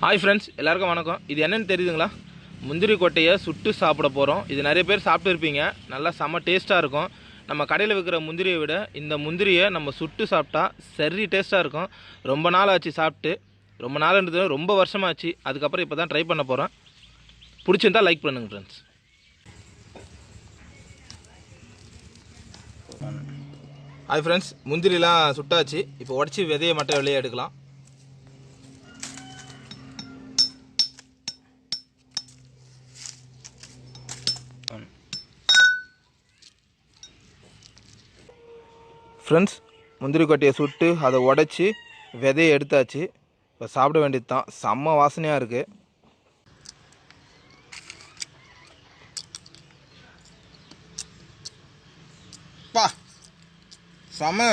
Hi friends, எல்லாருக்கும் வணக்கம். இது என்னென்னு தெரியுதுங்களா? முந்திரி கொட்டையை சுட்டு சாப்பிட போகிறோம். இது நிறைய பேர் சாப்பிட்டு இருப்பீங்க. நல்லா செம்ம டேஸ்ட்டாக இருக்கும். நம்ம கடையில் விற்கிற முந்திரியை விட இந்த முந்திரியை நம்ம சுட்டு சாப்பிட்டா சரி டேஸ்ட்டாக இருக்கும். ரொம்ப நாள் ஆச்சு சாப்பிட்டு, ரொம்ப நாள்ன்றது ரொம்ப வருஷமாச்சு. அதுக்கப்புறம் இப்போ தான் ட்ரை பண்ண போகிறேன். பிடிச்சிருந்தா லைக் பண்ணுங்கள் ஃப்ரெண்ட்ஸ். ஹாய் ஃப்ரெண்ட்ஸ், முந்திரிலாம் சுட்டாச்சு. இப்போ உடச்சி விதையை மட்டும் வெளியே எடுக்கலாம். ஃப்ரெண்ட்ஸ், முந்திரி கொட்டையை சுட்டு அதை உடச்சி விதையை எடுத்தாச்சு. இப்போ சாப்பிட வேண்டியது தான். செம்ம வாசனையாக இருக்குது. பா செம்ம